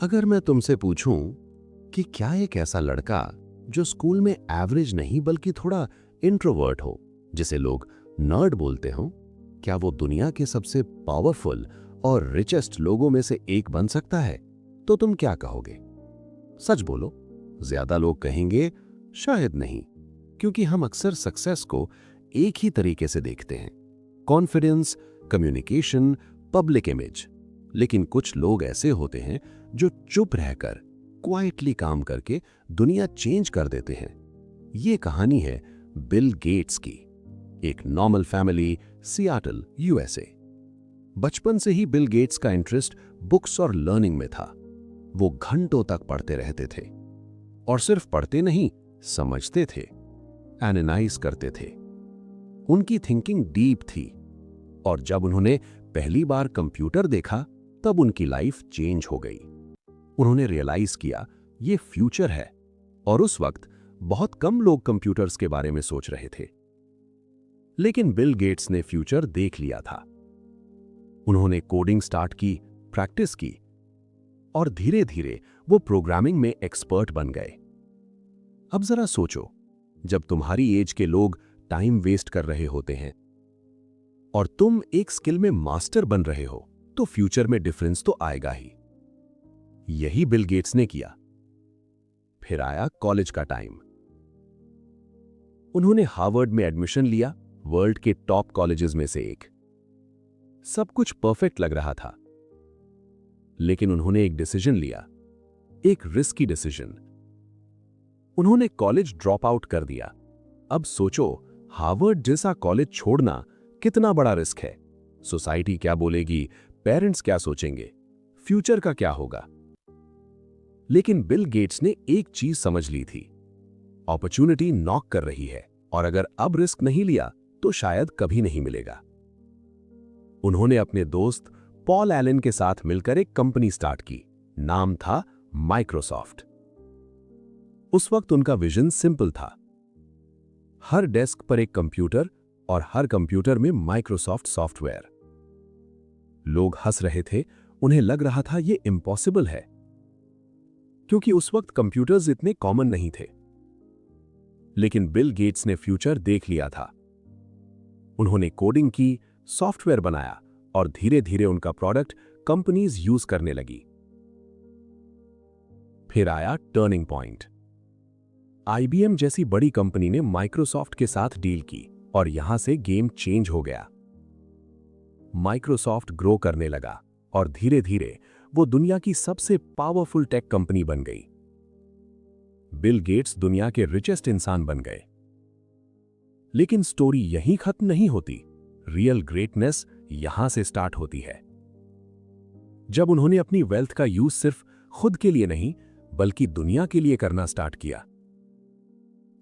अगर मैं तुमसे पूछूं कि क्या एक ऐसा लड़का जो स्कूल में एवरेज नहीं बल्कि थोड़ा इंट्रोवर्ट हो, जिसे लोग नर्ड बोलते हो, क्या वो दुनिया के सबसे पावरफुल और रिचेस्ट लोगों में से एक बन सकता है, तो तुम क्या कहोगे? सच बोलो। ज्यादा लोग कहेंगे शायद नहीं, क्योंकि हम अक्सर सक्सेस को एक ही तरीके से देखते हैं, कॉन्फिडेंस, कम्युनिकेशन, पब्लिक इमेज। लेकिन कुछ लोग ऐसे होते हैं जो चुप रहकर क्वाइटली काम करके दुनिया चेंज कर देते हैं। ये कहानी है बिल गेट्स की, एक नॉर्मल फैमिली, सियाटल, यूएसए। बचपन से ही बिल गेट्स का इंटरेस्ट बुक्स और लर्निंग में था। वो घंटों तक पढ़ते रहते थे, और सिर्फ पढ़ते नहीं, समझते थे, एनालाइज करते थे। उनकी थिंकिंग डीप थी, और जब उन्होंने पहली बार कंप्यूटर देखा तब उनकी लाइफ चेंज हो गई। उन्होंने रियलाइज किया ये फ्यूचर है, और उस वक्त बहुत कम लोग कंप्यूटर्स के बारे में सोच रहे थे। लेकिन बिल गेट्स ने फ्यूचर देख लिया था। उन्होंने कोडिंग स्टार्ट की, प्रैक्टिस की, और धीरे धीरे वो प्रोग्रामिंग में एक्सपर्ट बन गए। अब जरा सोचो, जब तुम्हारी एज के लोग टाइम वेस्ट कर रहे होते हैं और तुम एक स्किल में मास्टर बन रहे हो, तो फ्यूचर में डिफरेंस तो आएगा ही। यही बिल गेट्स ने किया। फिर आया कॉलेज का टाइम। उन्होंने हार्वर्ड में एडमिशन लिया, वर्ल्ड के टॉप कॉलेजेस में से एक। सब कुछ परफेक्ट लग रहा था, लेकिन उन्होंने एक डिसीजन लिया, एक रिस्की डिसीजन। उन्होंने कॉलेज ड्रॉप आउट कर दिया। अब सोचो, हार्वर्ड जैसा कॉलेज छोड़ना कितना बड़ा रिस्क है। सोसाइटी क्या बोलेगी, पेरेंट्स क्या सोचेंगे, फ्यूचर का क्या होगा। लेकिन बिल गेट्स ने एक चीज समझ ली थी, अपॉर्चुनिटी नॉक कर रही है, और अगर अब रिस्क नहीं लिया तो शायद कभी नहीं मिलेगा। उन्होंने अपने दोस्त पॉल एलन के साथ मिलकर एक कंपनी स्टार्ट की। नाम था माइक्रोसॉफ्ट। उस वक्त उनका विजन सिंपल था, हर डेस्क पर एक कंप्यूटर और हर कंप्यूटर में माइक्रोसॉफ्ट सॉफ्टवेयर। लोग हंस रहे थे, उन्हें लग रहा था यह इम्पॉसिबल है, क्योंकि उस वक्त कंप्यूटर्स इतने कॉमन नहीं थे। लेकिन बिल गेट्स ने फ्यूचर देख लिया था। उन्होंने कोडिंग की, सॉफ्टवेयर बनाया, और धीरे धीरे उनका प्रोडक्ट कंपनीज यूज करने लगी। फिर आया टर्निंग पॉइंट। आईबीएम जैसी बड़ी कंपनी ने माइक्रोसॉफ्ट के साथ डील की, और यहां से गेम चेंज हो गया। माइक्रोसॉफ्ट ग्रो करने लगा, और धीरे धीरे वो दुनिया की सबसे पावरफुल टेक कंपनी बन गई। बिल गेट्स दुनिया के रिचेस्ट इंसान बन गए। लेकिन स्टोरी यहीं खत्म नहीं होती। रियल ग्रेटनेस यहां से स्टार्ट होती है। जब उन्होंने अपनी वेल्थ का यूज सिर्फ खुद के लिए नहीं, बल्कि दुनिया के लिए करना स्टार्ट किया।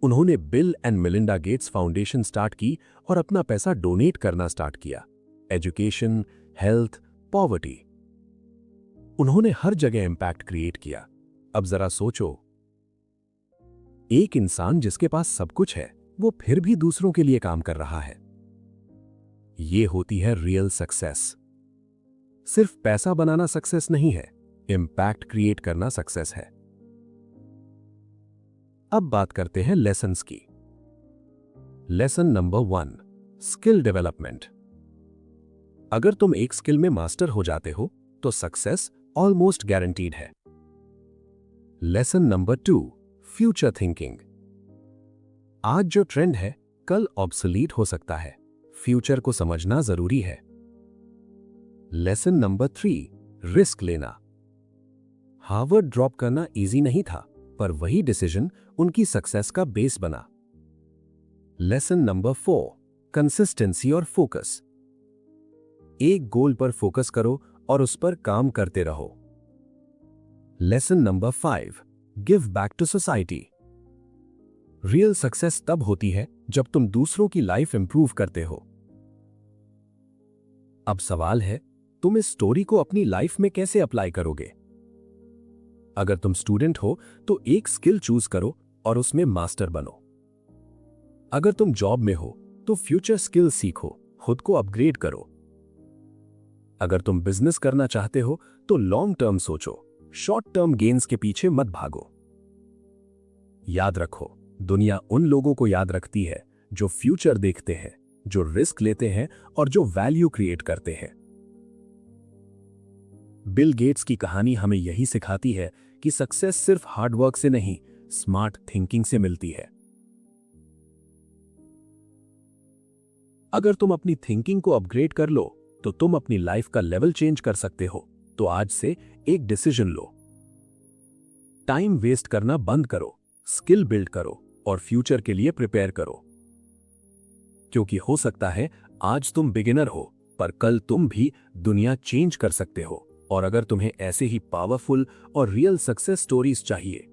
उन्होंने bill and Melinda Gates foundation start की और अपना पैसा डोनेट करना स्टार्ट किया। एजुकेशन, हेल्थ, पॉवर्टी, उन्होंने हर जगह इंपैक्ट क्रिएट किया। अब जरा सोचो, एक इंसान जिसके पास सब कुछ है, वो फिर भी दूसरों के लिए काम कर रहा है। ये होती है रियल सक्सेस। सिर्फ पैसा बनाना सक्सेस नहीं है, इंपैक्ट क्रिएट करना सक्सेस है। अब बात करते हैं लेसन्स की। Lesson number 1, skill development. अगर तुम एक स्किल में मास्टर हो जाते हो तो सक्सेस ऑलमोस्ट गारंटीड है। Lesson number 2, future thinking. आज जो ट्रेंड है कल ऑब्सोलीट हो सकता है। फ्यूचर को समझना जरूरी है। लेसन नंबर 3, रिस्क लेना। हार्वर्ड ड्रॉप करना इजी नहीं था, पर वही डिसीजन उनकी सक्सेस का बेस बना। लेसन नंबर 4, कंसिस्टेंसी और फोकस। एक गोल पर फोकस करो और उस पर काम करते रहो। Lesson number 5, give back to society. Real success तब होती है जब तुम दूसरों की लाइफ इंप्रूव करते हो। अब सवाल है, तुम इस स्टोरी को अपनी लाइफ में कैसे अप्लाई करोगे? अगर तुम स्टूडेंट हो तो एक स्किल चूज करो और उसमें मास्टर बनो। अगर तुम जॉब में हो तो फ्यूचर स्किल सीखो, खुद को अपग्रेड करो। अगर तुम बिजनेस करना चाहते हो तो लॉन्ग टर्म सोचो, शॉर्ट टर्म गेन्स के पीछे मत भागो। याद रखो, दुनिया उन लोगों को याद रखती है जो फ्यूचर देखते हैं, जो रिस्क लेते हैं और जो वैल्यू क्रिएट करते हैं। बिल गेट्स की कहानी हमें यही सिखाती है कि सक्सेस सिर्फ हार्डवर्क से नहीं, स्मार्ट थिंकिंग से मिलती है। अगर तुम अपनी थिंकिंग को अपग्रेड कर लो तो तुम अपनी लाइफ का लेवल चेंज कर सकते हो। तो आज से एक डिसीजन लो। टाइम वेस्ट करना बंद करो, स्किल बिल्ड करो और फ्यूचर के लिए प्रिपेयर करो। क्योंकि हो सकता है आज तुम बिगिनर हो, पर कल तुम भी दुनिया चेंज कर सकते हो। और अगर तुम्हें ऐसे ही पावरफुल और रियल सक्सेस स्टोरीज चाहिए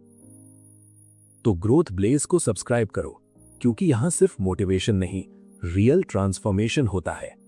तो ग्रोथ ब्लेज को सब्सक्राइब करो, क्योंकि यहां सिर्फ मोटिवेशन नहीं, रियल ट्रांसफॉर्मेशन होता है।